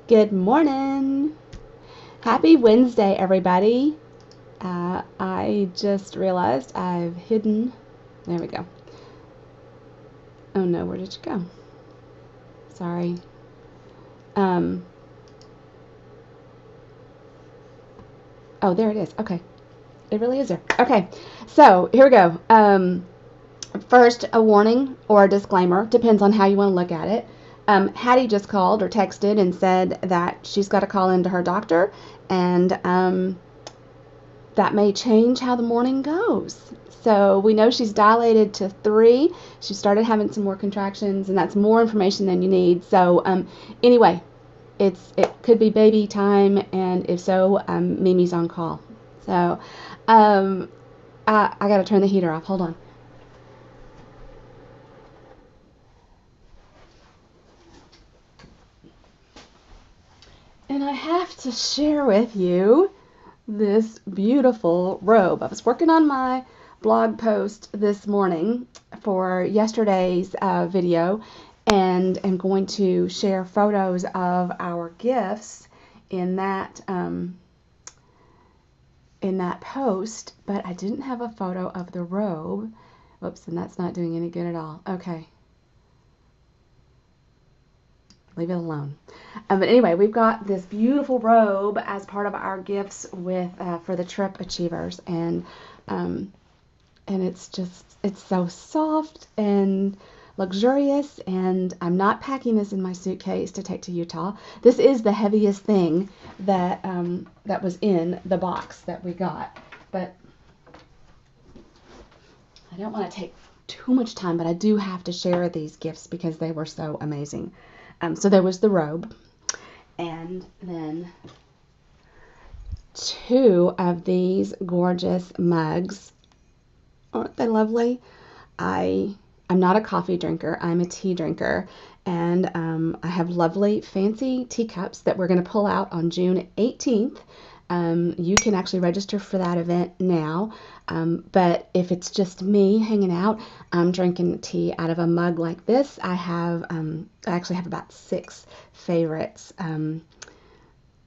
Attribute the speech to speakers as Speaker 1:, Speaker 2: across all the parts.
Speaker 1: Good morning. Happy Wednesday, everybody. I just realized I've hidden. There we go. Oh no, where did you go? Sorry. Oh, there it is. Okay. It really is there. Okay. So here we go. First, a warning or a disclaimer, depends on how you want to look at it. Hattie just called or texted and said that she's got to call into her doctor, and that may change how the morning goes. So we know she's dilated to 3. She started having some more contractions, and that's more information than you need. So anyway, it could be baby time, and if so, Mimi's on call. So I got to turn the heater off. Hold on. And I have to share with you this beautiful robe. I was working on my blog post this morning for yesterday's video, and I'm going to share photos of our gifts in that post, but I didn't have a photo of the robe. Whoops, and that's not doing any good at all. Okay. Leave it alone. But anyway, we've got this beautiful robe as part of our gifts with for the trip achievers, and it's so soft and luxurious, and I'm not packing this in my suitcase to take to Utah. This is the heaviest thing that that was in the box that we got, but I don't want to take too much time, but I do have to share these gifts because they were so amazing. So there was the robe, and then 2 of these gorgeous mugs. Aren't they lovely? I'm not a coffee drinker. I'm a tea drinker, and I have lovely fancy teacups that we're going to pull out on June 18th. You can actually register for that event now, but if it's just me hanging out, I'm drinking tea out of a mug like this. I actually have about 6 favorites,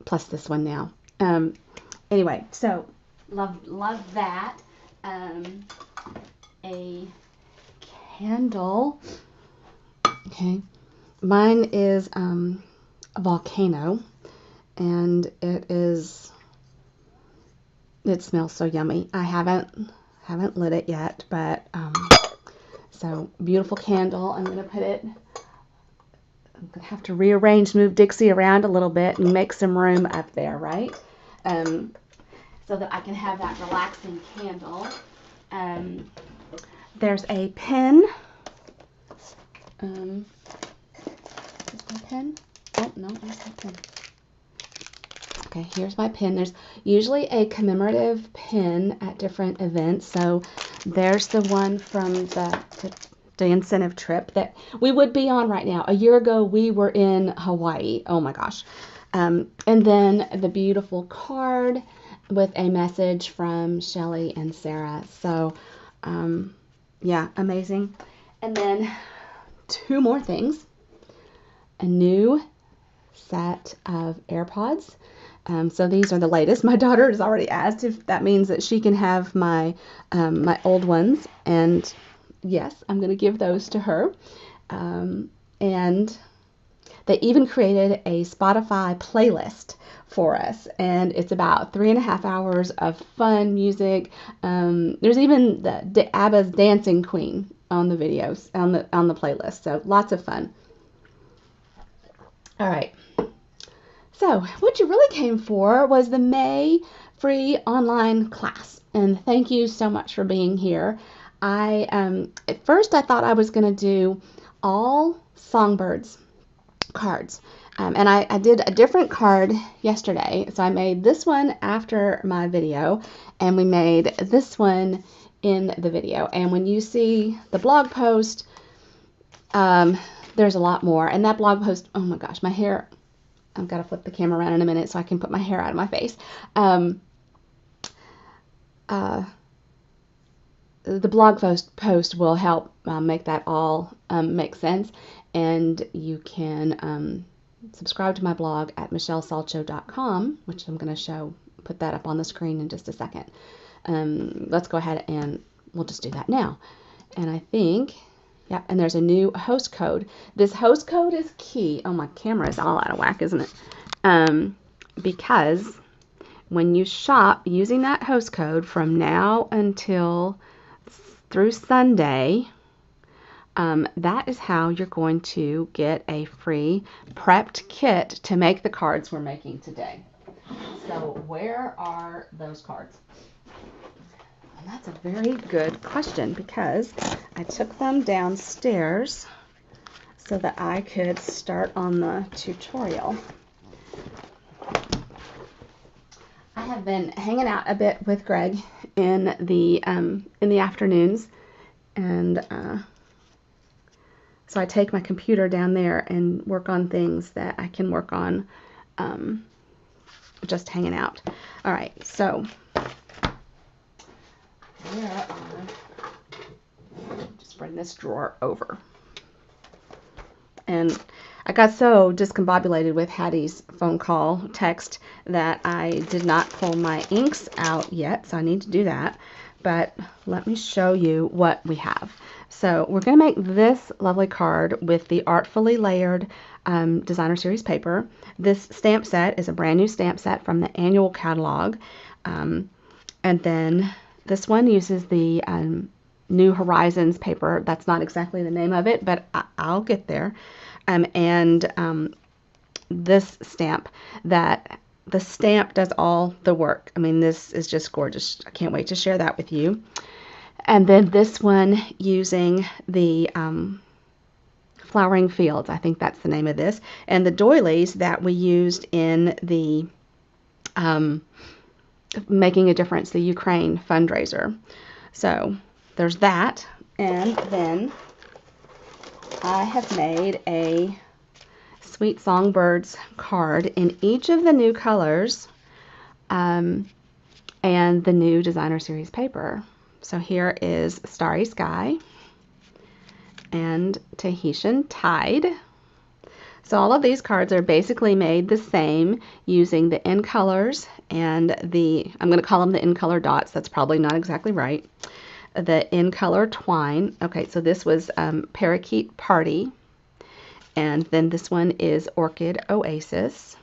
Speaker 1: plus this one now. Anyway, so love that. A candle. Okay, mine is a volcano, and it smells so yummy. I haven't lit it yet, but so beautiful candle. I'm gonna put it. I'm gonna have to rearrange, move Dixie around a little bit, and make some room up there, right? So that I can have that relaxing candle. There's a pen. Is my pen? Oh no, there's my pen. Okay, here's my pin. There's usually a commemorative pin at different events. So there's the one from the incentive trip that we would be on right now. A year ago, we were in Hawaii. Oh my gosh. And then the beautiful card with a message from Shelly and Sarah. So, yeah, amazing. And then 2 more things. A new set of AirPods. So these are the latest. My daughter has already asked if that means that she can have my my old ones, and yes, I'm going to give those to her. And they even created a Spotify playlist for us, and it's about 3.5 hours of fun music. There's even the ABBA's Dancing Queen on the videos on the playlist, so lots of fun. All right. So what you really came for was the May free online class, and thank you so much for being here. At first I thought I was going to do all Songbirds cards, and I did a different card yesterday. So I made this one after my video, and we made this one in the video. And when you see the blog post, there's a lot more. And that blog post, oh my gosh, my hair. I've got to flip the camera around in a minute so I can put my hair out of my face. The blog post will help make that all make sense, and you can subscribe to my blog at michellesalcho.com, which I'm going to put that up on the screen in just a second. Let's go ahead and we'll just do that now. And I think, yeah, and there's a new host code. This host code is key. Oh, my camera is all out of whack, isn't it? Because when you shop using that host code from now until through Sunday, that is how you're going to get a free prepped kit to make the cards we're making today. So where are those cards? And that's a very good question, because I took them downstairs so that I could start on the tutorial. I have been hanging out a bit with Greg in the afternoons, and so I take my computer down there and work on things that I can work on just hanging out. All right, so just bring this drawer over. And I got so discombobulated with Hattie's phone call text that I did not pull my inks out yet, so I need to do that. But let me show you what we have. So we're going to make this lovely card with the artfully layered designer series paper. This stamp set is a brand new stamp set from the annual catalog. And then this one uses the New Horizons paper. That's not exactly the name of it, but I'll get there. This stamp, the stamp does all the work. I mean, this is just gorgeous. I can't wait to share that with you. And then this one using the Flowering Fields, I think that's the name of this, and the doilies that we used in the Making a Difference, the Ukraine fundraiser. So there's that. And then I have made a Sweet Songbirds card in each of the new colors and the new designer series paper. So here is Starry Sky and Tahitian Tide. So all of these cards are basically made the same using the in colors and I'm going to call them the in color dots. That's probably not exactly right. The in color twine. Okay, so this was Parakeet Party. And then this one is Orchid Oasis.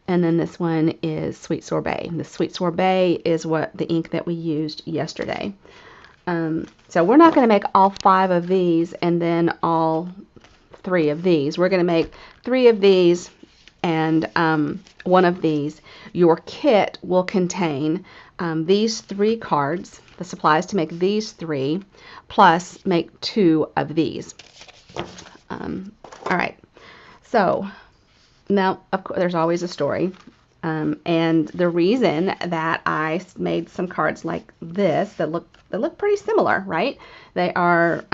Speaker 1: And then this one is Sweet Sorbet. The Sweet Sorbet is the ink that we used yesterday. So we're not going to make all 5 of these and then all 3 of these. We're going to make 3 of these and 1 of these. Your kit will contain these 3 cards, the supplies to make these 3, plus make 2 of these. All right, so now, of course, there's always a story. And the reason that I made some cards like this that look pretty similar, right? They are,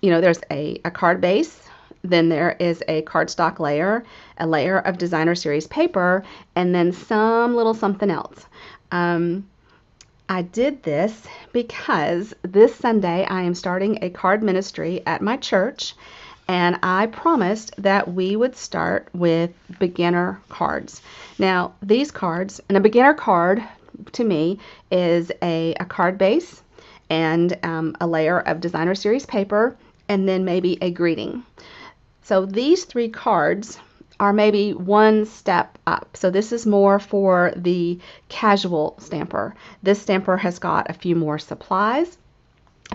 Speaker 1: there's a card base, then there is a cardstock layer, a layer of designer series paper, and then some little something else. I did this because this Sunday I am starting a card ministry at my church, and I promised that we would start with beginner cards. Now, these cards, and a beginner card to me is a card base and a layer of designer series paper, and then maybe a greeting. So these 3 cards are maybe 1 step up. So this is more for the casual stamper. This stamper has got a few more supplies,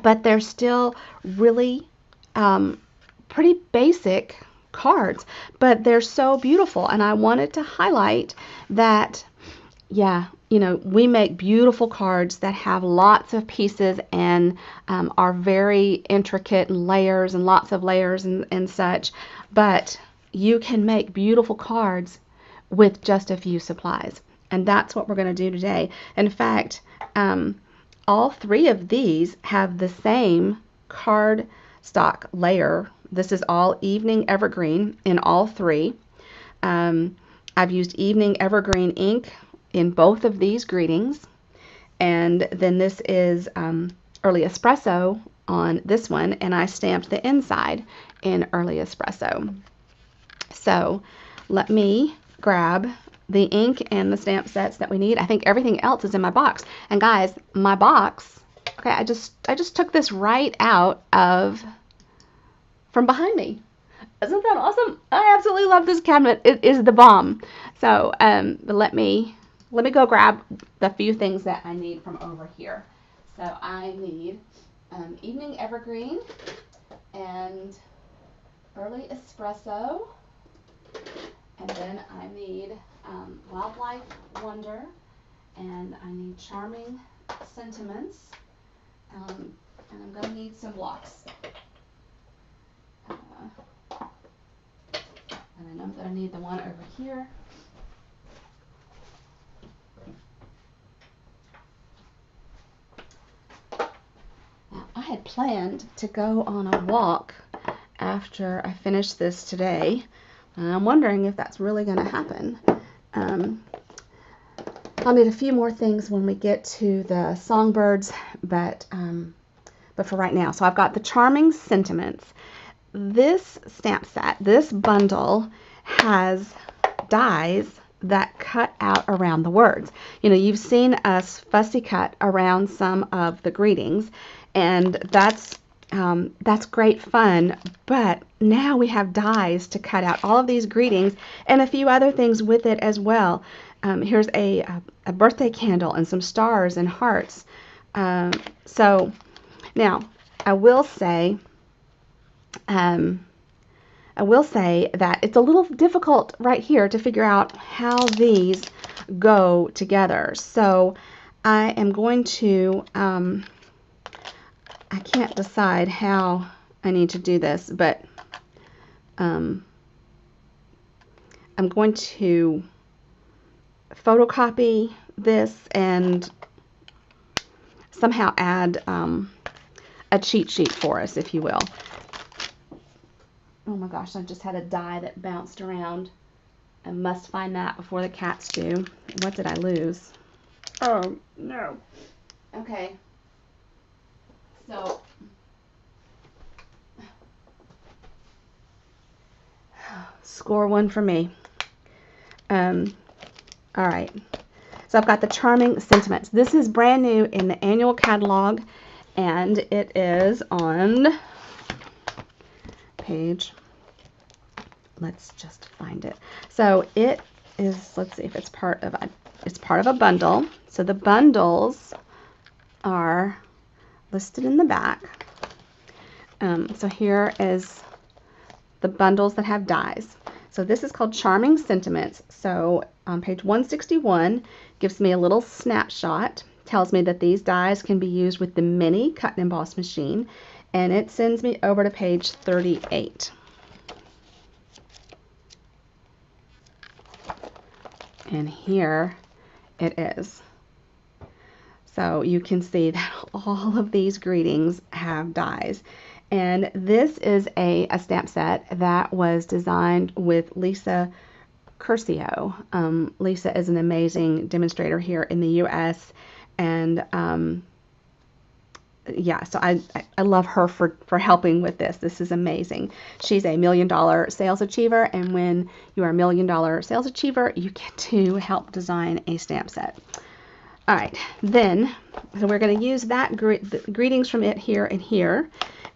Speaker 1: but they're still really pretty basic cards, but they're so beautiful. And I wanted to highlight that, yeah, we make beautiful cards that have lots of pieces and are very intricate and layers and lots of layers and such, but you can make beautiful cards with just a few supplies. And that's what we're going to do today. In fact, all 3 of these have the same cardstock layer. This is all Evening Evergreen in all 3. I've used Evening Evergreen ink in both of these greetings. And then this is Early Espresso on this one, and I stamped the inside in Early Espresso. So let me grab the ink and the stamp sets that we need. I think everything else is in my box. And guys, my box, okay, I just took this right out of from behind me. Isn't that awesome? I absolutely love this cabinet. It is the bomb. So let me go grab the few things that I need from over here. So I need Evening Evergreen and Early Espresso. And then I need Wildlife Wonder, and I need Charming Sentiments, and I'm going to need some blocks. And I know that I need the one over here. Now, I had planned to go on a walk after I finish this today, and I'm wondering if that's really going to happen. I'll need a few more things when we get to the songbirds, but for right now. So I've got the Charming Sentiments. This stamp set, this bundle, has dies that cut out around the words. You know, you've seen us fussy cut around some of the greetings, and that's great fun, but now we have dies to cut out all of these greetings and a few other things with it as well. Here's a birthday candle and some stars and hearts. So now I will say that it's a little difficult right here to figure out how these go together. So I am going to I can't decide how I need to do this, but I'm going to photocopy this and somehow add a cheat sheet for us, if you will. Oh my gosh, I just had a die that bounced around. I must find that before the cats do. What did I lose? Oh, no. Okay. So, score one for me. All right. So I've got the Charming Sentiments. This is brand new in the annual catalog, and it is on page, let's just find it. So it is, let's see if it's part of a bundle. So the bundles are listed in the back. So here is the bundles that have dies. So this is called Charming Sentiments. So on page 161 gives me a little snapshot, tells me that these dies can be used with the mini cut and emboss machine, and it sends me over to page 38. And here it is. So you can see that all of these greetings have dies. And this is a stamp set that was designed with Lisa Curcio. Lisa is an amazing demonstrator here in the U.S. And yeah, so I love her for helping with this. This is amazing. She's a $1 million sales achiever, and when you are a $1 million sales achiever, you get to help design a stamp set. All right, then, so we're going to use that the greetings from it here and here.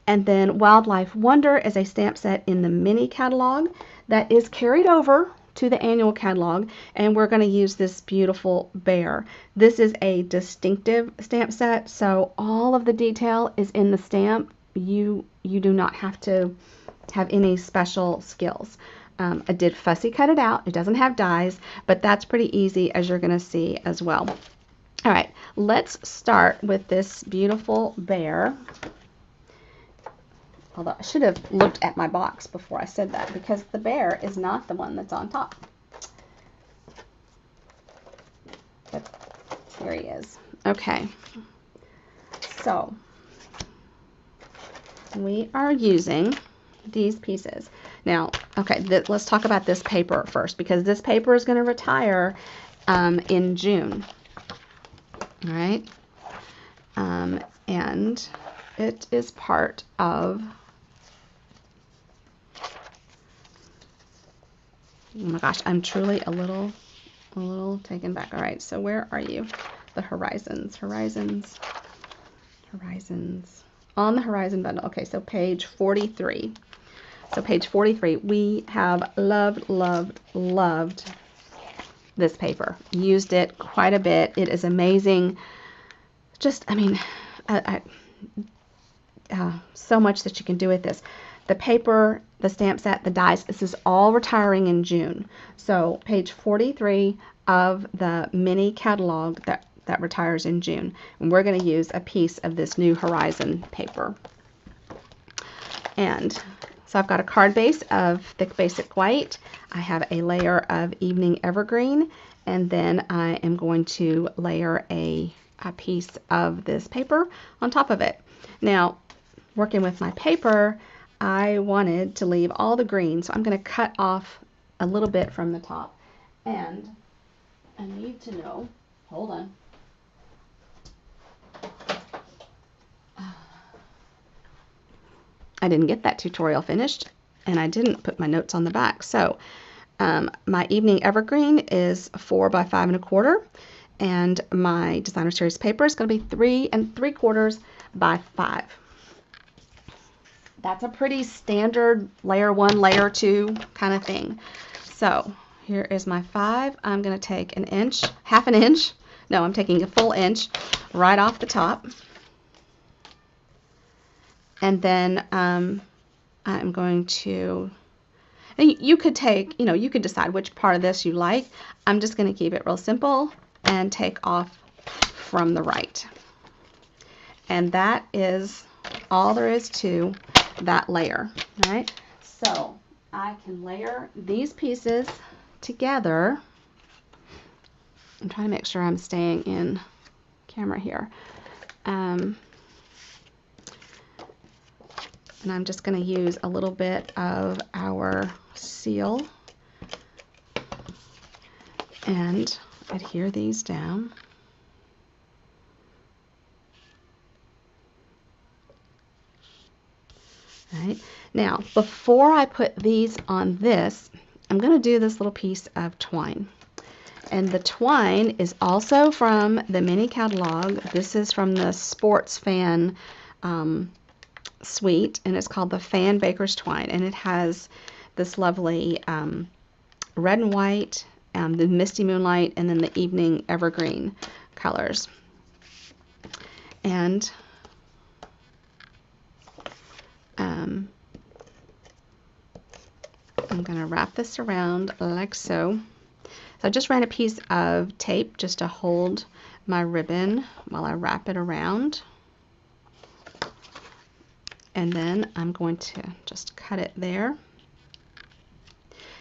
Speaker 1: And then Wildlife Wonder is a stamp set in the mini catalog that is carried over to the annual catalog, and we're going to use this beautiful bear. This is a distinctive stamp set, so all of the detail is in the stamp. You do not have to have any special skills. I did fussy cut it out. It doesn't have dies, but that's pretty easy, as you're going to see as well. All right, let's start with this beautiful bear. Although I should have looked at my box before I said that, because the bear is not the one that's on top. But here he is. Okay. So we are using these pieces. Now, okay, let's talk about this paper first, because this paper is going to retire in June. All right. And it is part of Oh my gosh, I'm truly a little taken back. All right, so where are you? The horizons. On the horizon bundle. Okay, so page 43. So page 43, we have loved this paper. Used it quite a bit. It is amazing. Just, I mean, so much that you can do with this. The paper, the stamp set, the dies, this is all retiring in June. So page 43 of the mini catalog that retires in June. And we're going to use a piece of this new Horizon paper. And so I've got a card base of thick basic white. I have a layer of evening evergreen, and then I am going to layer a piece of this paper on top of it. Now, working with my paper, I wanted to leave all the green, so I'm going to cut off a little bit from the top. And I need to know, hold on. I didn't get that tutorial finished, and I didn't put my notes on the back. So my evening evergreen is 4 by 5 1/4, and my designer series paper is going to be 3 3/4 by 5. That's a pretty standard layer 1, layer 2 kind of thing. So here is my 5. I'm going to take an inch, half an inch. No, I'm taking a full inch right off the top. And then I'm going to, and you could take, you could decide which part of this you like. I'm just going to keep it real simple and take off from the right. And that is all there is to that layer. All right. So I can layer these pieces together. I'm trying to make sure I'm staying in camera here. And I'm just going to use a little bit of our seal and adhere these down. All right. Now, before I put these on this, I'm going to do this little piece of twine. And the twine is also from the mini catalog. This is from the Sports Fan suite, and it's called the Fan Baker's Twine, and it has this lovely red and white, the misty moonlight, and then the evening evergreen colors. And I'm going to wrap this around like so. So I just ran a piece of tape just to hold my ribbon while I wrap it around. And then I'm going to just cut it there.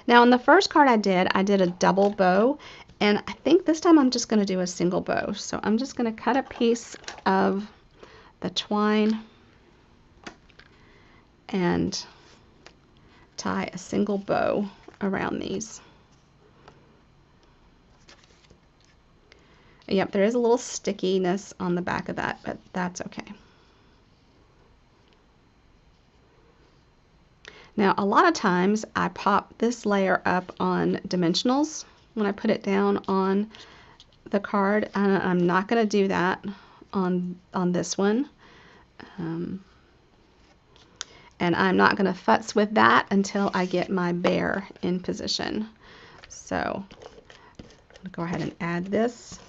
Speaker 1: Now on the first card I did a double bow, and I think this time I'm just going to do a single bow. So I'm just going to cut a piece of the twine and tie a single bow around these. Yep, there is a little stickiness on the back of that, but that's okay. Now, a lot of times I pop this layer up on dimensionals when I put it down on the card. I'm not going to do that on this one. And I'm not going to futz with that until I get my bear in position. So I'm going to go ahead and add this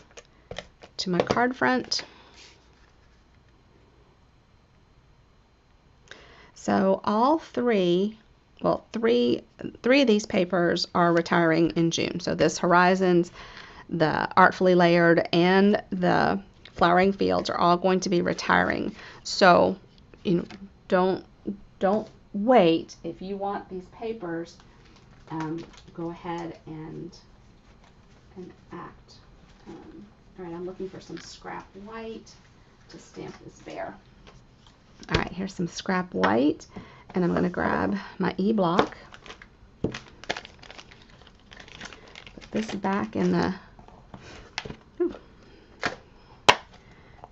Speaker 1: to my card front. So all three of these papers are retiring in June. So this Horizons, the Artfully Layered, and the Flowering Fields are all going to be retiring. So, don't wait. If you want these papers, go ahead and act. All right, I'm looking for some scrap white to stamp this bear. All right, here's some scrap white, and I'm going to grab my E-block. Put this back in the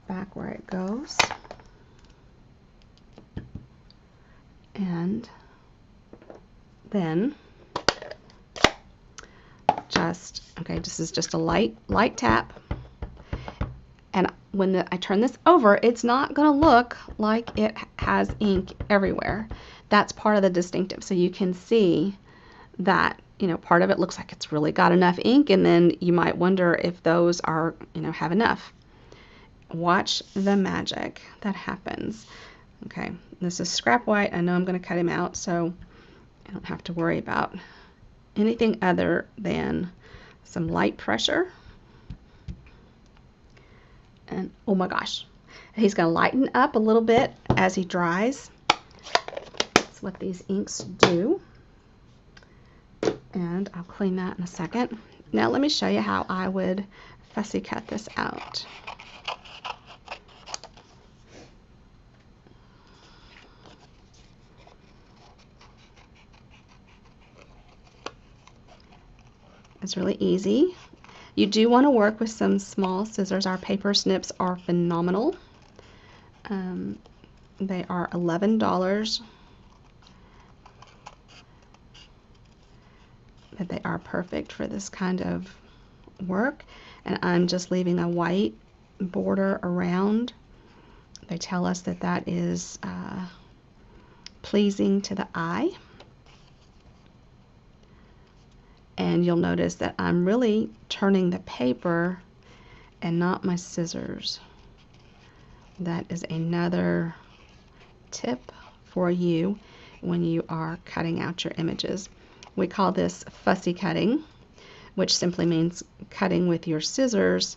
Speaker 1: back where it goes. And then just, okay, this is just a light tap. And when I turn this over, it's not going to look like it has ink everywhere. That's part of the distinctive. So you can see that, you know, part of it looks like it's really got enough ink, and then you might wonder if those are, you know, have enough. Watch the magic that happens. Okay, this is scrap white. I know I'm going to cut him out, so I don't have to worry about anything other than some light pressure. And oh my gosh, he's going to lighten up a little bit as he dries. That's what these inks do. And I'll clean that in a second. Now let me show you how I would fussy cut this out. It's really easy. You do want to work with some small scissors. Our paper snips are phenomenal. They are $11, but they are perfect for this kind of work. And I'm just leaving a white border around. They tell us that that is pleasing to the eye. And you'll notice that I'm really turning the paper and not my scissors. That is another tip for you when you are cutting out your images. We call this fussy cutting, which simply means cutting with your scissors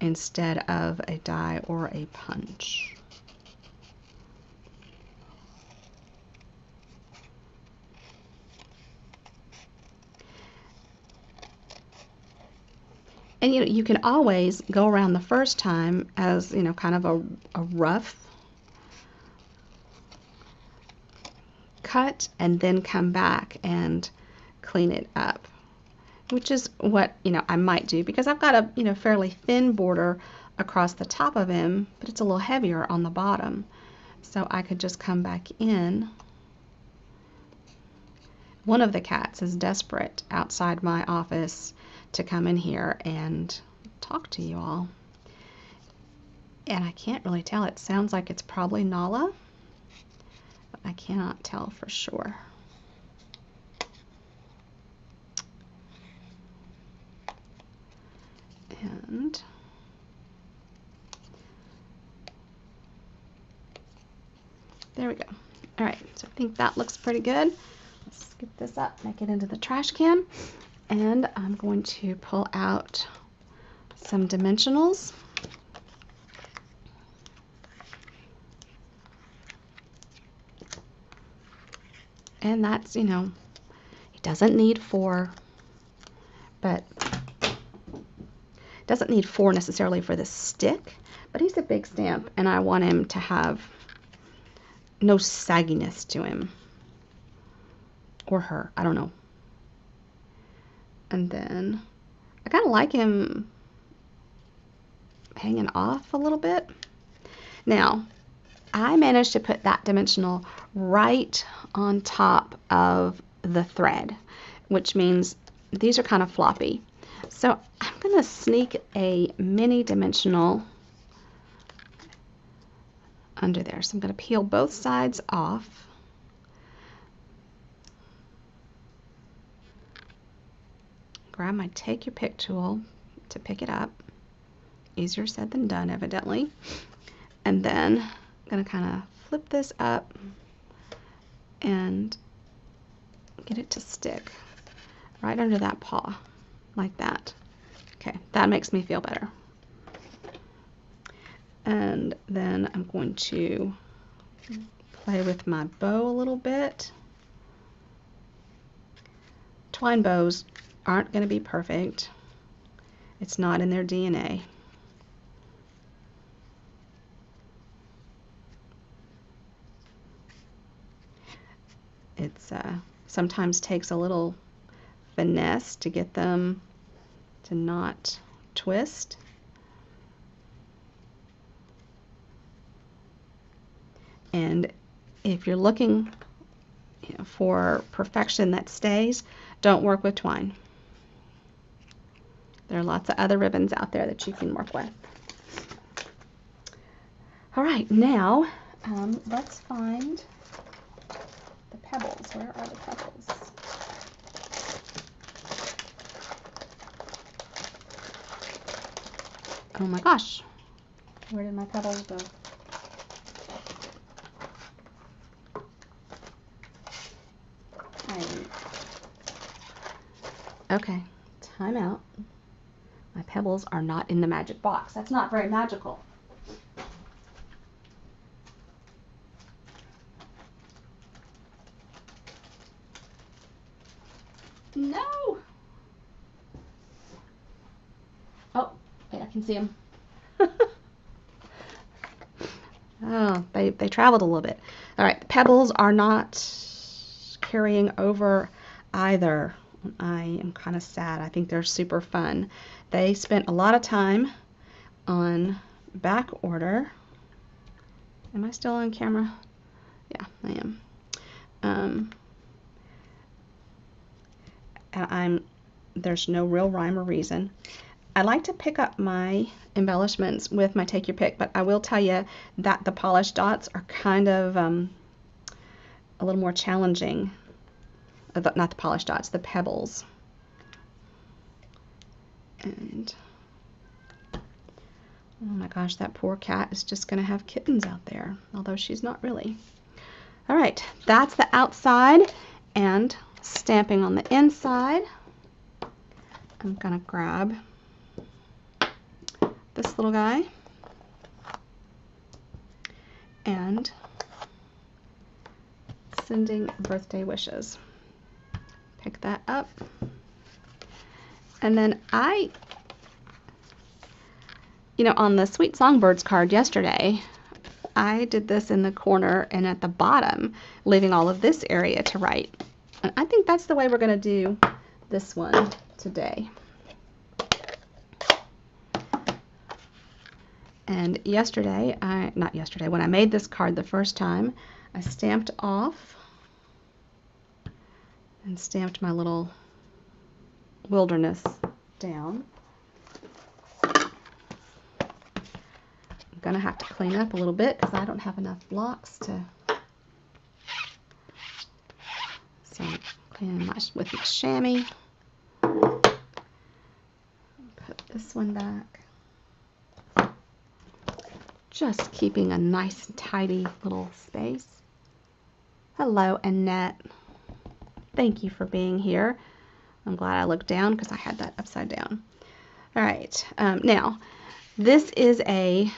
Speaker 1: instead of a die or a punch. And you can always go around the first time as, you know, kind of a rough cut, and then come back and clean it up, which is what, you know, I might do, because I've got a, you know, fairly thin border across the top of him, but it's a little heavier on the bottom. So I could just come back in. One of the cats is desperate outside my office to come in here and talk to you all. And I can't really tell. It sounds like it's probably Nala, but I cannot tell for sure. And there we go. All right, so I think that looks pretty good. Let's skip this up, make it into the trash can. And I'm going to pull out some dimensionals. And that's, you know, he doesn't need 4, but doesn't need 4 necessarily for the stick, but he's a big stamp, and I want him to have no sagginess to him, or her, I don't know. And then I kind of like him hanging off a little bit. Now, I managed to put that dimensional right on top of the thread, which means these are kind of floppy. So I'm going to sneak a mini dimensional under there. So I'm going to peel both sides off. Grab my Take Your Pick tool to pick it up. Easier said than done, evidently. And then I'm going to kind of flip this up and get it to stick right under that paw, like that. Okay, that makes me feel better. And then I'm going to play with my bow a little bit. Twine bows aren't going to be perfect. It's not in their DNA. It's sometimes takes a little finesse to get them to not twist. And if you're looking, you know, for perfection that stays, don't work with twine. There are lots of other ribbons out there that you can work with. All right, now let's find the pebbles. Where are the pebbles? Oh my gosh, where did my pebbles go? Okay, time out. My pebbles are not in the magic box. That's not very magical. No! Oh, wait, I can see them. Oh, they traveled a little bit. All right, the pebbles are not carrying over either. I am kind of sad. I think they're super fun. They spent a lot of time on back order. Am I still on camera? Yeah, I am. There's no real rhyme or reason. I like to pick up my embellishments with my Take Your Pick, but I will tell you that the polished dots are kind of a little more challenging. Not the polished dots, the pebbles. And oh my gosh, that poor cat is just going to have kittens out there, although she's not really. All right, that's the outside, and stamping on the inside. I'm going to grab this little guy and sending birthday wishes. Pick that up. And then on the Sweet Songbirds card yesterday, I did this in the corner and at the bottom, leaving all of this area to write. And I think that's the way we're going to do this one today. And when I made this card the first time, I stamped off and stamped my little wilderness down. I'm gonna have to clean up a little bit because I don't have enough blocks to. So I'm cleaning with my chamois. Put this one back. Just keeping a nice and tidy little space. Hello, Annette. Thank you for being here. I'm glad I looked down because I had that upside down. All right, now this is a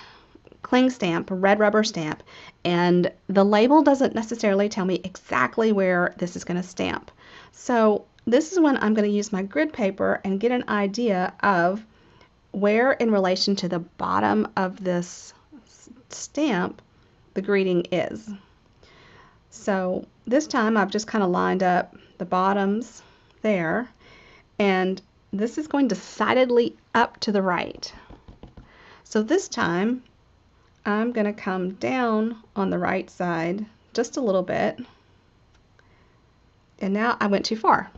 Speaker 1: cling stamp, a red rubber stamp, and the label doesn't necessarily tell me exactly where this is going to stamp. So this is when I'm going to use my grid paper and get an idea of where in relation to the bottom of this stamp the greeting is. So this time I've just kind of lined up the bottoms there, and this is going decidedly up to the right. So this time I'm going to come down on the right side just a little bit, and now I went too far.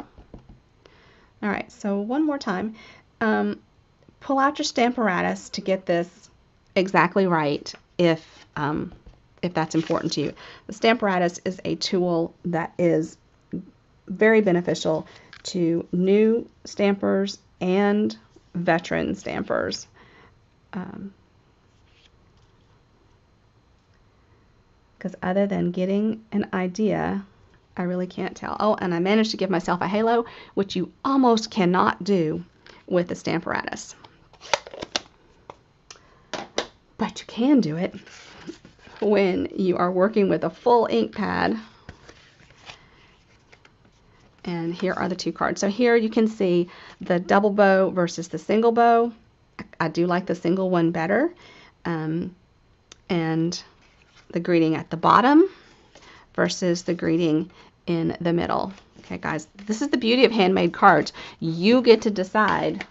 Speaker 1: All right, so one more time. Pull out your Stamparatus to get this exactly right if that's important to you. The Stamparatus is a tool that is very beneficial to new stampers and veteran stampers. Because other than getting an idea, I really can't tell. Oh, and I managed to give myself a halo, which you almost cannot do with the Stamparatus. But you can do it when you are working with a full ink pad. And here are the two cards. So here you can see the double bow versus the single bow. I do like the single one better. And the greeting at the bottom versus the greeting in the middle. Okay, guys, this is the beauty of handmade cards. You get to decide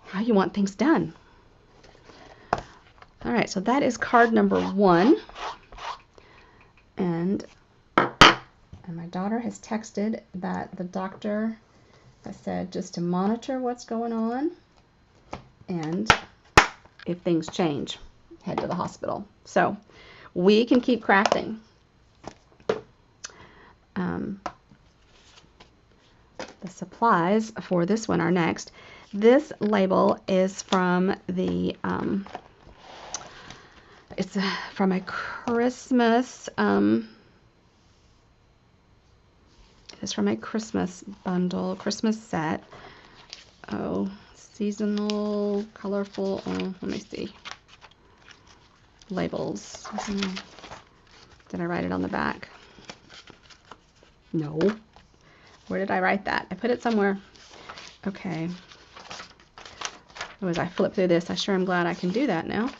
Speaker 1: how you want things done. All right, so that is card number 1. And my daughter has texted that the doctor I said just to monitor what's going on, and if things change, head to the hospital. So we can keep crafting. The supplies for this one are next. This label is from the it's from a Christmas it's from a Christmas bundle, Christmas set. Oh, seasonal, colorful. Oh, let me see. Labels. Did I write it on the back? No. Where did I write that? I put it somewhere. Okay. Oh, as I flip through this, I sure am glad I can do that now.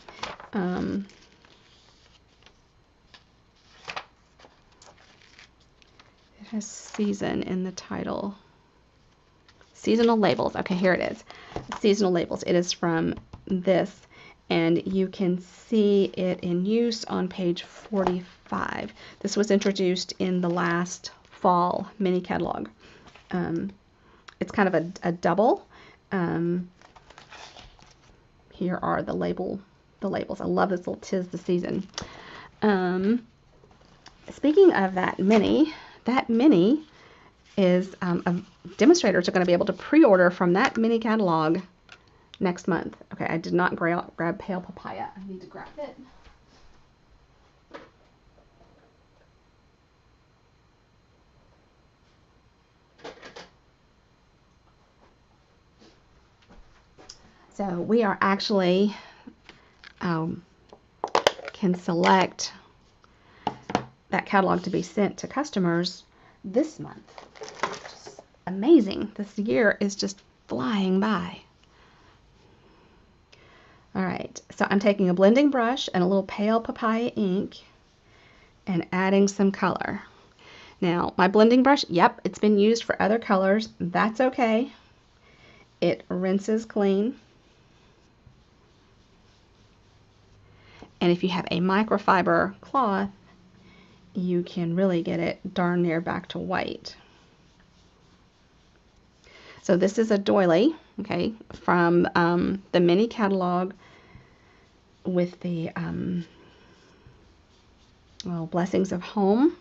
Speaker 1: It has season in the title. Seasonal labels. Okay, here it is. Seasonal labels. It is from this, and you can see it in use on page 45. This was introduced in the last fall mini catalog. It's kind of a double. Here are the labels. I love this little "'Tis the Season." Speaking of that mini is demonstrators are going to be able to pre-order from that mini catalog next month. Okay, I did not grab Pale Papaya. I need to grab it. So we are actually can select that catalog to be sent to customers this month. Just amazing. This year is just flying by. All right, so I'm taking a blending brush and a little Pale Papaya ink and adding some color. Now, my blending brush, yep, it's been used for other colors. That's okay. It rinses clean. And if you have a microfiber cloth, you can really get it darn near back to white. So this is a doily, okay, from the mini catalog with the well, Blessings of Home.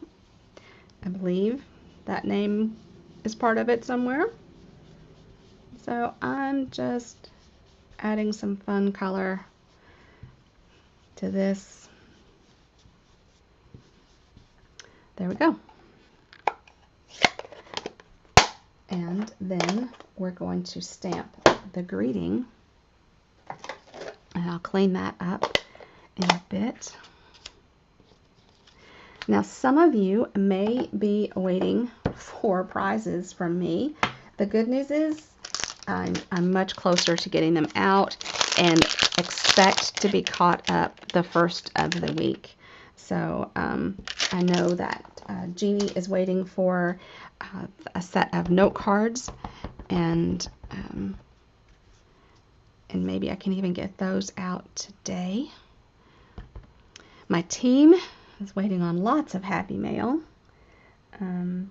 Speaker 1: I believe that name is part of it somewhere. So I'm just adding some fun color to this. There we go. And then we're going to stamp the greeting, and I'll clean that up in a bit. Now, some of you may be waiting for prizes from me. The good news is I'm much closer to getting them out and expect to be caught up the first of the week. So I know that Jeannie is waiting for a set of note cards, and maybe I can even get those out today. My team is waiting on lots of happy mail, and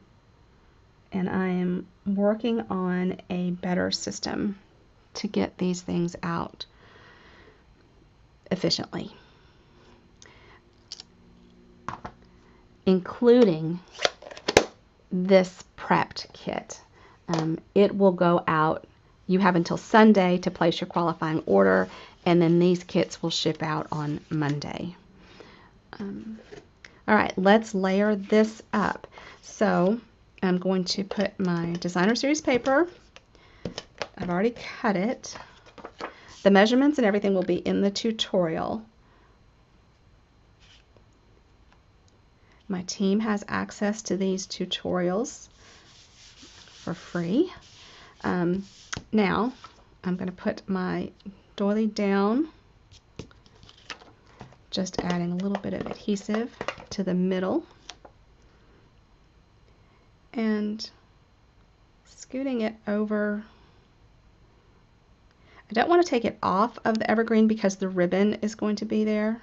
Speaker 1: I am working on a better system to get these things out efficiently, including this prepped kit. It will go out. You have until Sunday to place your qualifying order, and then these kits will ship out on Monday. All right, let's layer this up. So I'm going to put my designer series paper. I've already cut it. The measurements and everything will be in the tutorial. My team has access to these tutorials for free. Now I'm going to put my doily down, just adding a little bit of adhesive to the middle and scooting it over. I don't want to take it off of the evergreen because the ribbon is going to be there,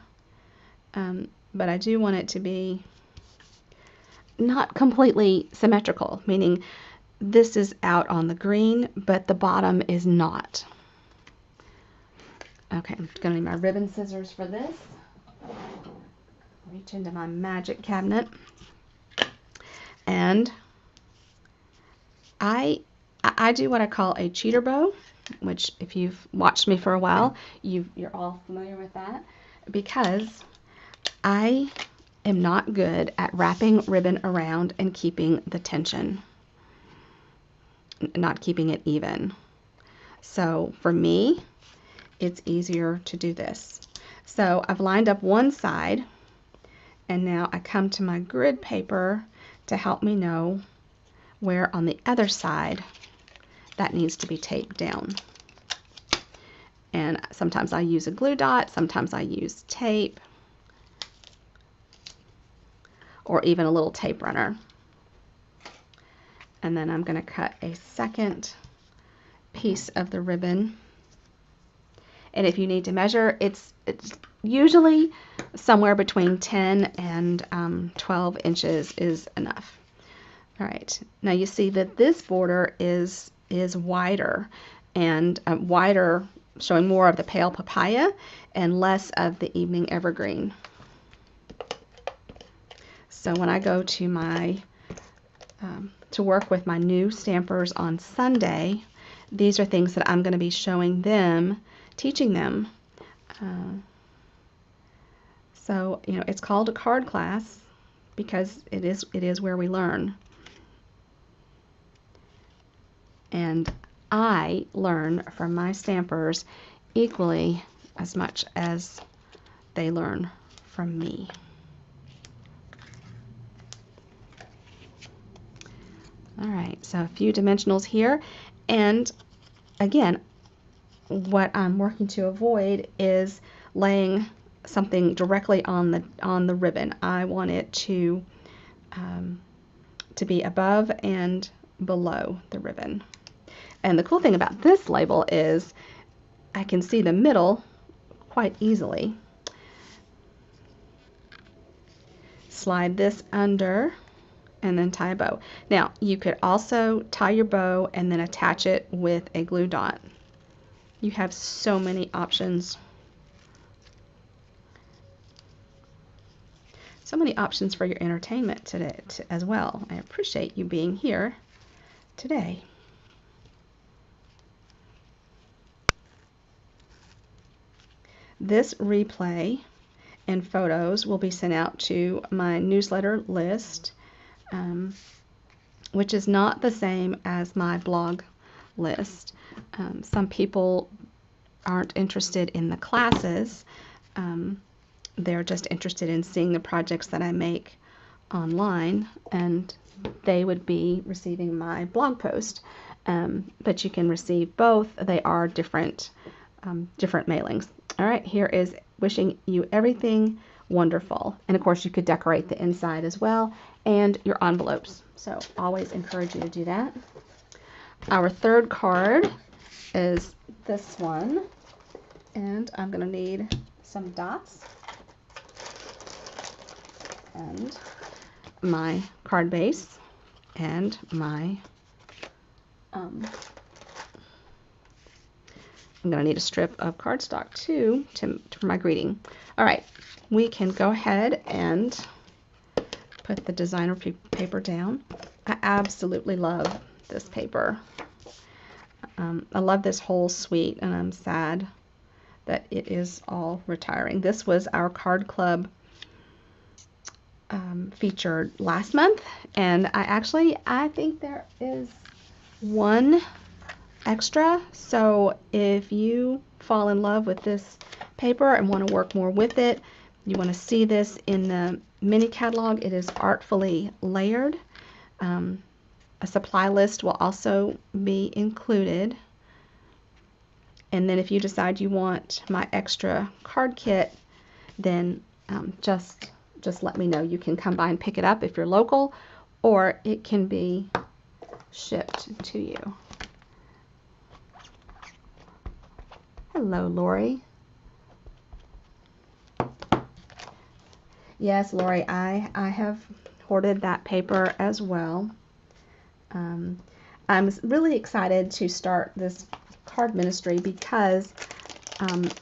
Speaker 1: but I do want it to be not completely symmetrical, meaning this is out on the green, but the bottom is not. Okay, I'm gonna need my ribbon scissors for this. Reach into my magic cabinet. And I do what I call a cheater bow, which if you've watched me for a while, you're all familiar with that, because I am not good at wrapping ribbon around and keeping the tension, not keeping it even. So for me, it's easier to do this. So I've lined up one side, and now I come to my grid paper to help me know where on the other side that needs to be taped down. And sometimes I use a glue dot, sometimes I use tape, or even a little tape runner. And then I'm going to cut a second piece of the ribbon. And if you need to measure, it's usually somewhere between 10 and 12 inches is enough. All right, now you see that this border is wider, and wider, showing more of the pale papaya and less of the evening evergreen. So when I go to my to work with my new stampers on Sunday, these are things that I'm going to be showing them, teaching them. So you know, it's called a card class because it is where we learn. And I learn from my stampers equally as much as they learn from me. All right, so a few dimensionals here. And again, what I'm working to avoid is laying something directly on the ribbon. I want it to be above and below the ribbon. And the cool thing about this label is I can see the middle quite easily. Slide this under and then tie a bow. Now you could also tie your bow and then attach it with a glue dot. You have so many options. So many options for your entertainment today as well. I appreciate you being here today. This replay and photos will be sent out to my newsletter list, which is not the same as my blog list. Some people aren't interested in the classes. They're just interested in seeing the projects that I make online, and they would be receiving my blog post. But you can receive both. They are different mailings. All right, here is wishing you everything wonderful. And of course, you could decorate the inside as well, and your envelopes. So always encourage you to do that. Our third card is this one, and I'm going to need some dots and my card base and my I'm going to need a strip of cardstock too for my greeting. All right, we can go ahead and put the designer paper down. I absolutely love this paper. I love this whole suite, and I'm sad that it is all retiring. This was our card club featured last month, and I think there is one extra. So if you fall in love with this paper and want to work more with it, you want to see this in the mini catalog. It is artfully layered. A supply list will also be included. And then if you decide you want my extra card kit, then just let me know. You can come by and pick it up if you're local, or it can be shipped to you. Hello, Lori. Yes, Lori, I have hoarded that paper as well. I'm really excited to start this card ministry because of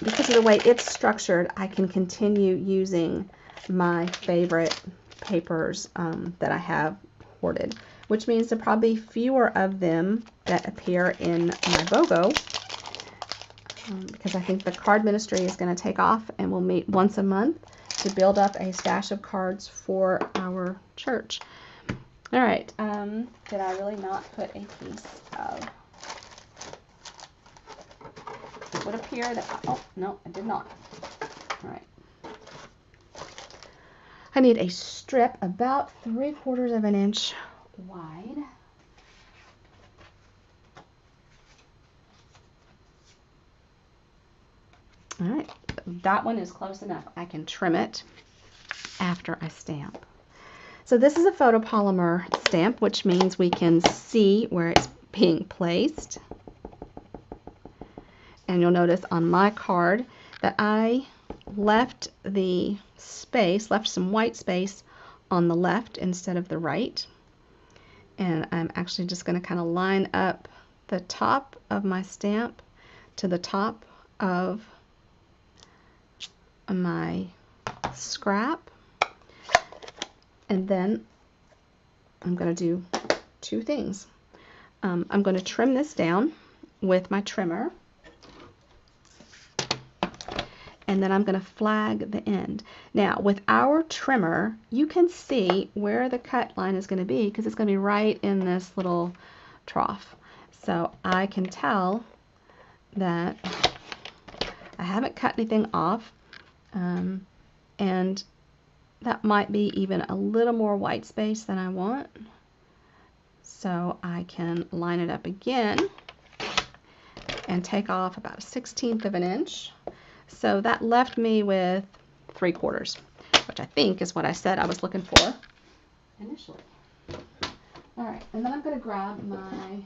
Speaker 1: the way it's structured. I can continue using my favorite papers that I have hoarded, which means there are probably fewer of them that appear in my BOGO, because I think the card ministry is going to take off, and we'll meet once a month to build up a stash of cards for our church. All right, did I really not put a piece of, it would appear that, oh, no, I did not. All right. I need a strip about 3/4 of an inch wide. All right, that one is close enough. I can trim it after I stamp. So this is a photopolymer stamp, which means we can see where it's being placed. And you'll notice on my card that I left the space, left some white space on the left instead of the right. And I'm actually just going to kind of line up the top of my stamp to the top of my scrap. And then I'm going to do two things. I'm going to trim this down with my trimmer. And then I'm going to flag the end. Now, with our trimmer, you can see where the cut line is going to be because it's going to be right in this little trough. So I can tell that I haven't cut anything off, and that might be even a little more white space than I want. So I can line it up again and take off about 1/16 of an inch. So that left me with 3/4, which I think is what I said I was looking for initially. All right, and then I'm going to grab my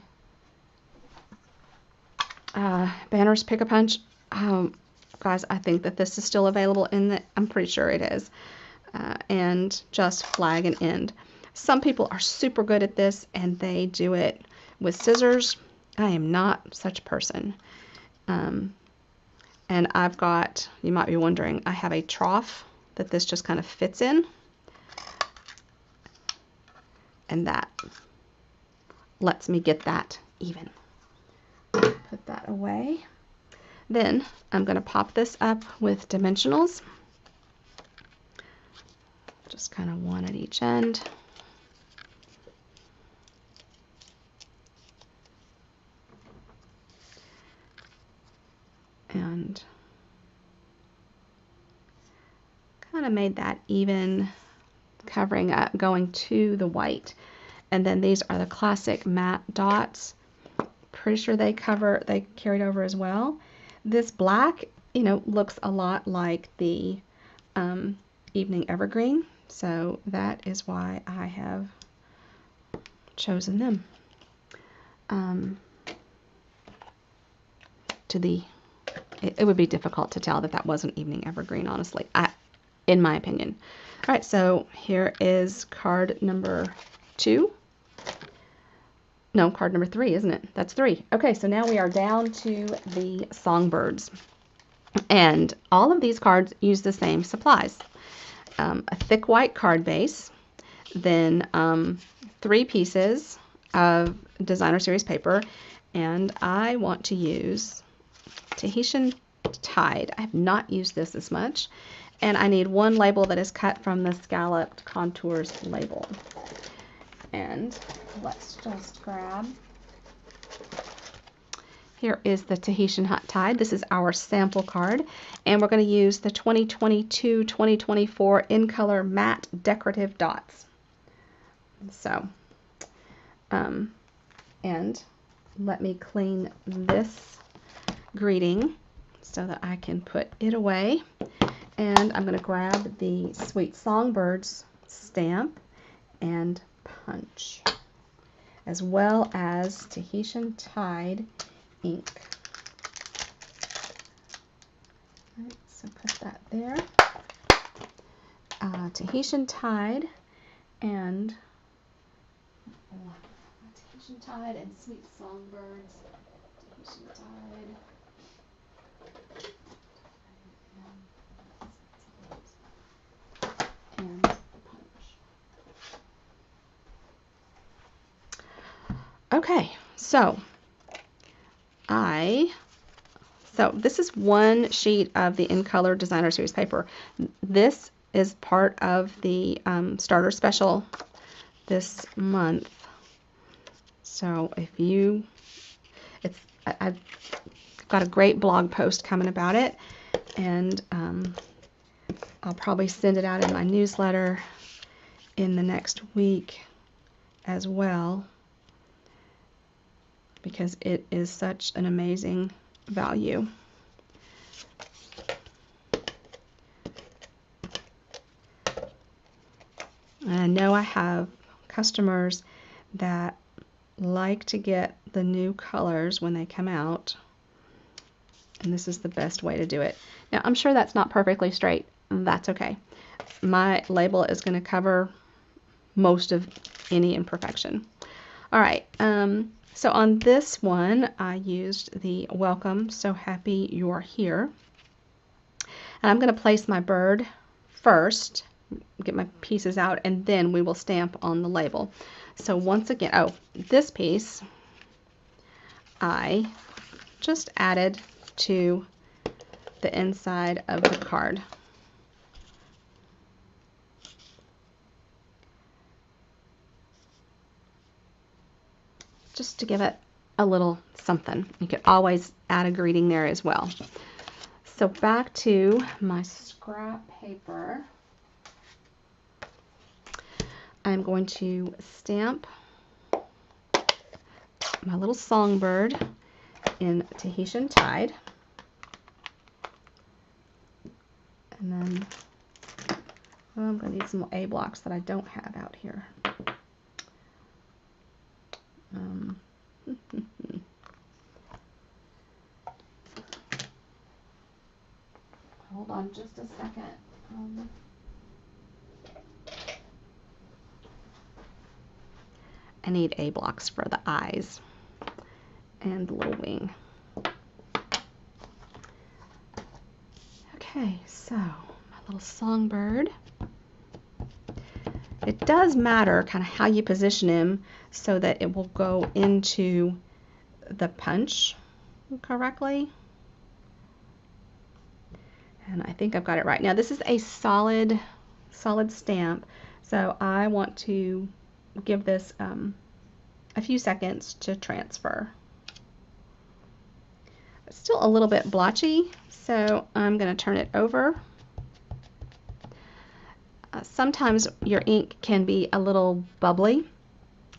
Speaker 1: Banners Pick-a-Punch. Guys, I think that this is still available I'm pretty sure it is. And just flag an end. Some people are super good at this and they do it with scissors. I am not such a person. And I've got, you might be wondering, I have a trough that this just kind of fits in. And that lets me get that even. Put that away. Then I'm going to pop this up with dimensionals. Just kind of one at each end. And kind of made that even, covering up, going to the white. And then these are the classic matte dots. Pretty sure they carried over as well. This black, you know, looks a lot like the Evening Evergreen. So that is why I have chosen them. It would be difficult to tell that that wasn't Evening Evergreen, honestly, in my opinion. All right, so here is card number 2. No, card number 3, isn't it? That's 3. Okay, so now we are down to the Songbirds. And all of these cards use the same supplies. A thick white card base, then 3 pieces of designer series paper, and I want to use Tahitian Tide. I have not used this much, and I need 1 label that is cut from the Scalloped Contours label. And let's just grab, here is the Tahitian Tide. This is our sample card, and we're going to use the 2022-2024 in color matte decorative dots. So, and let me clean this greeting so that I can put it away. And I'm going to grab the Sweet Songbirds stamp and punch, as well as Tahitian Tide ink. Right, so put that there. Tahitian Tide, and Tahitian Tide and Sweet Songbirds. Tahitian Tide. And Punch. Okay, so this is one sheet of the In Color Designer Series paper. This is part of the starter special this month. So if you, I've got a great blog post coming about it, and I'll probably send it out in my newsletter in the next week as well, because it is such an amazing value. And I know I have customers that like to get the new colors when they come out, and this is the best way to do it. Now, I'm sure that's not perfectly straight. That's okay. My label is going to cover most of any imperfection. All right, so on this one, I used the Welcome, So Happy You're Here. And I'm going to place my bird first, get my pieces out, and then we will stamp on the label. So once again, oh, this piece I just added to the inside of the card. Just to give it a little something. You could always add a greeting there as well. So back to my scrap paper. I'm going to stamp my little songbird in Tahitian Tide. And then I'm going to need some A blocks that I don't have out here. Hold on just a second. I need A blocks for the eyes and the little wing. Okay, so my little songbird. It does matter kind of how you position him so that it will go into the punch correctly. And I think I've got it right. Now this is a solid stamp, so I want to give this a few seconds to transfer. It's still a little bit blotchy, so I'm going to turn it over. Sometimes your ink can be a little bubbly,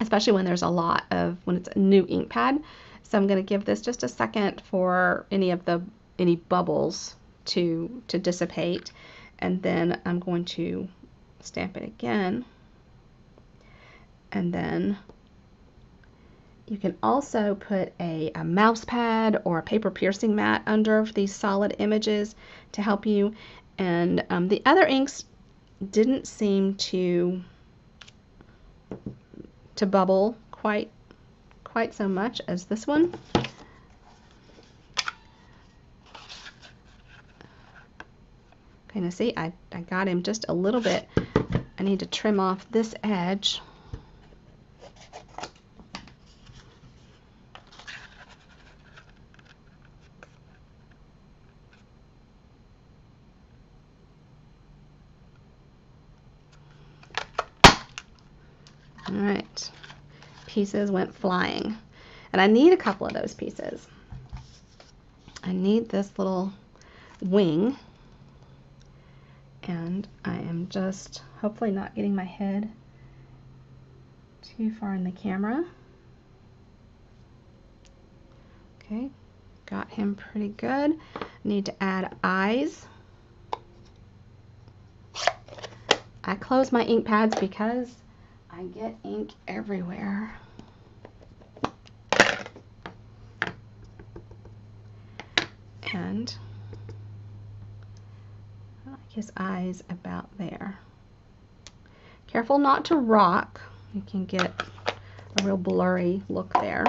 Speaker 1: especially when there's when it's a new ink pad. So I'm going to give this just a second for any bubbles to dissipate, and then I'm going to stamp it again. And then you can also put a mouse pad or a paper piercing mat under these solid images to help you. And the other inks didn't seem to bubble quite so much as this one. Okay, now see, I got him just a little bit. I need to trim off this edge. All right, pieces went flying. And I need a couple of those pieces. I need this little wing. And I am just hopefully not getting my head too far in the camera. Okay, got him pretty good. Need to add eyes. I close my ink pads because I get ink everywhere. And I like his eyes about there. Careful not to rock. You can get a real blurry look there.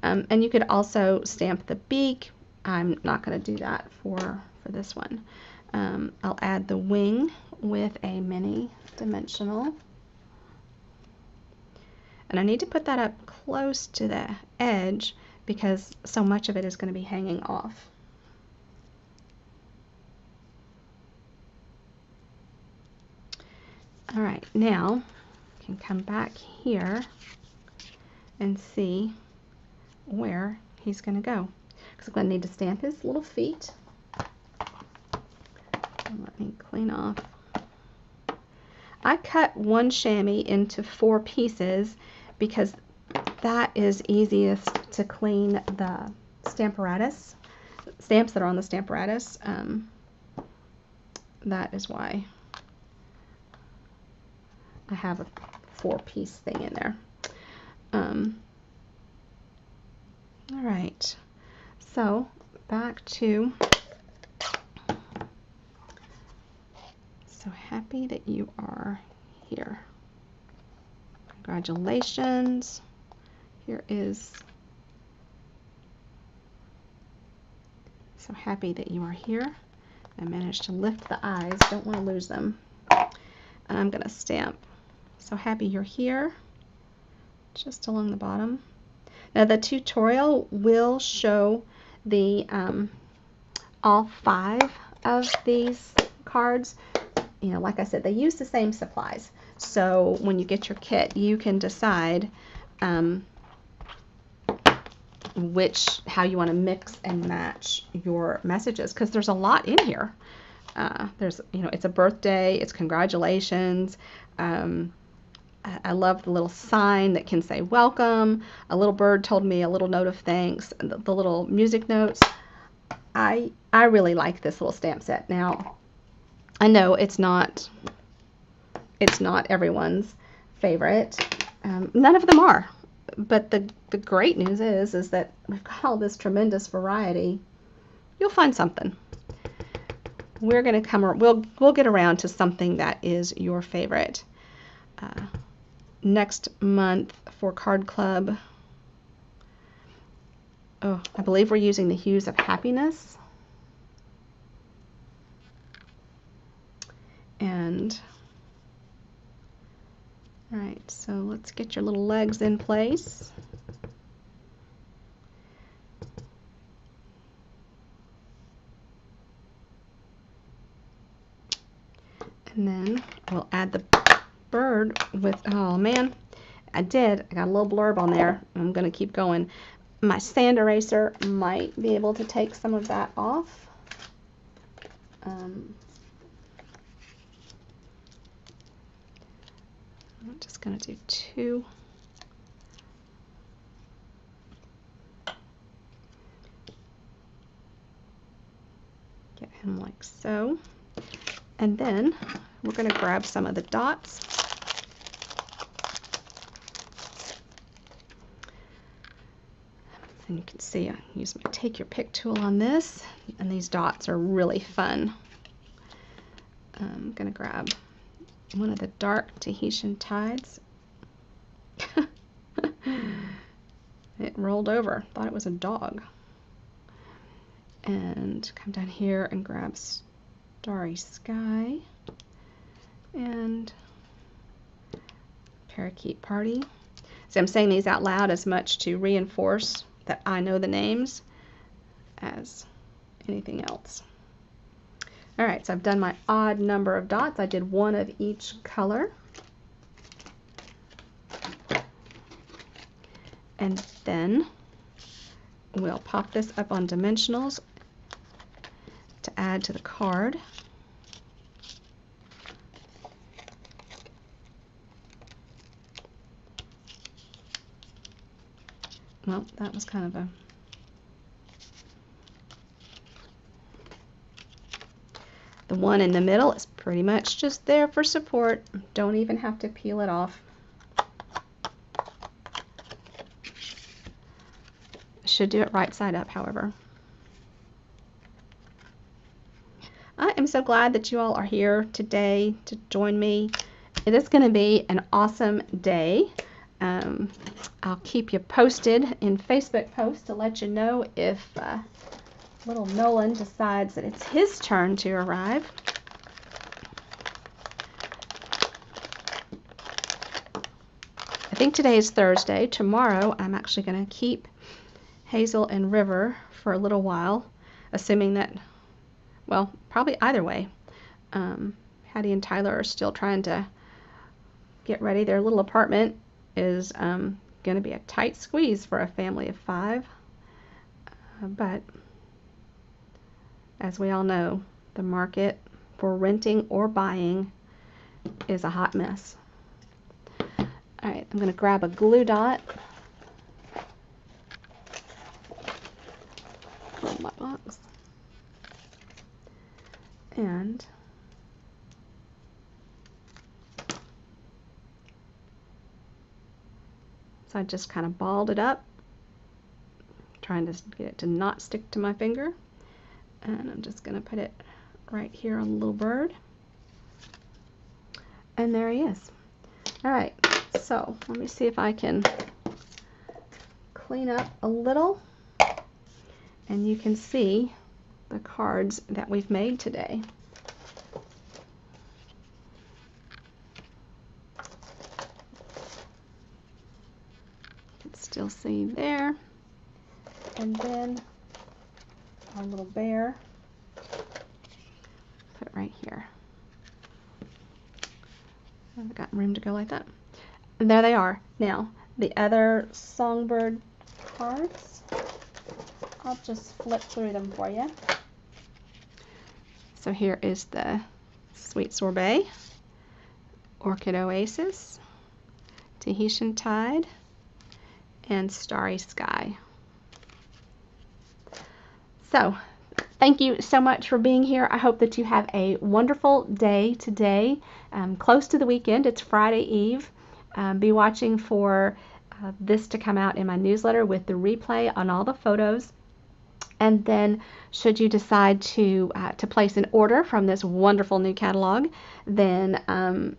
Speaker 1: And you could also stamp the beak. I'm not going to do that for this one. I'll add the wing with a mini dimensional. And I need to put that up close to the edge because so much of it is going to be hanging off. All right, now I can come back here and see where he's going to go. Because I'm going to need to stamp his little feet. And let me clean off. I cut one chamois into 4 pieces because that is easiest to clean the stamps that are on the Stamparatus. That is why I have a 4-piece thing in there. All right, so back to so happy that you are here. Congratulations. Here is so happy that you are here. I managed to lift the eyes. Don't want to lose them. And I'm going to stamp so happy you're here just along the bottom. Now the tutorial will show the all 5 of these cards. You know, like I said, they use the same supplies. So when you get your kit, you can decide how you want to mix and match your messages, because there's a lot in here. There's, you know, it's a birthday, it's congratulations. I love the little sign that can say welcome. A little bird told me a little note of thanks. The little music notes. I really like this little stamp set. Now, I know it's not everyone's favorite. None of them are. But the great news is that we've got all this tremendous variety. You'll find something. We're gonna we'll get around to something that is your favorite. Next month for Card Club, I believe we're using the Hues of Happiness. And, all right, so let's get your little legs in place. And then we'll add the bird with, oh man, I got a little blurb on there. I'm going to keep going. My sand eraser might be able to take some of that off. I'm just going to do 2. Get him like so. And then we're going to grab some of the dots. And you can see I use my Take Your Pick tool on this, and these dots are really fun. I'm going to grab one of the dark Tahitian tides. It rolled over. Thought it was a dog. And come down here and grab Starry Sky and Parakeet Party. So I'm saying these out loud as much to reinforce that I know the names as anything else. All right, so I've done my odd number of dots. I did 1 of each color. And then we'll pop this up on dimensionals to add to the card. Well, that was kind of a... The one in the middle is pretty much just there for support. Don't even have to peel it off. Should do it right side up, however. I am so glad that you all are here today to join me. It is going to be an awesome day. I'll keep you posted in Facebook posts to let you know if little Nolan decides that it's his turn to arrive. I think today is Thursday. Tomorrow I'm actually going to keep Hazel and River for a little while, assuming that, well, probably either way. Hattie and Tyler are still trying to get ready. Their little apartment is going to be a tight squeeze for a family of 5. But as we all know, the market for renting or buying is a hot mess. All right, I'm going to grab a glue dot from my box. And so I just kind of balled it up, trying to get it to not stick to my finger. And I'm just going to put it right here on the little bird. And there he is. All right, so let me see if I can clean up a little. And you can see the cards that we've made today. You can still see there. And then our little bear, put it right here. I've got room to go like that. And there they are. Now, the other songbird cards, I'll just flip through them for you. So here is the Sweet Sorbet, Orchid Oasis, Tahitian Tide, and Starry Sky. So, thank you so much for being here. I hope that you have a wonderful day today. Close to the weekend. It's Friday Eve. Be watching for this to come out in my newsletter with the replay on all the photos. And then, should you decide to place an order from this wonderful new catalog, then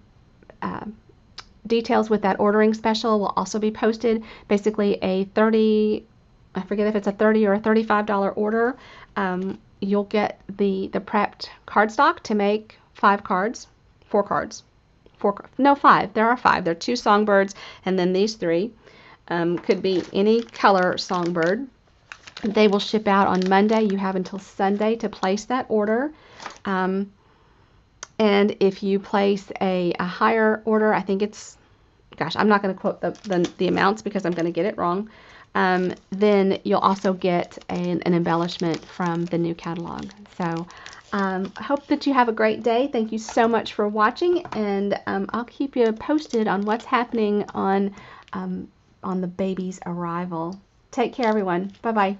Speaker 1: details with that ordering special will also be posted. Basically, I forget if it's a $30 or a $35 order. You'll get the prepped cardstock to make 5 cards. There are 5. There are 2 songbirds, and then these 3. Could be any color songbird. They will ship out on Monday. You have until Sunday to place that order. And if you place a higher order, I think it's, gosh, I'm not going to quote the amounts because I'm going to get it wrong. Then you'll also get an embellishment from the new catalog. So I hope that you have a great day. Thank you so much for watching, and I'll keep you posted on what's happening on the baby's arrival. Take care, everyone. Bye-bye.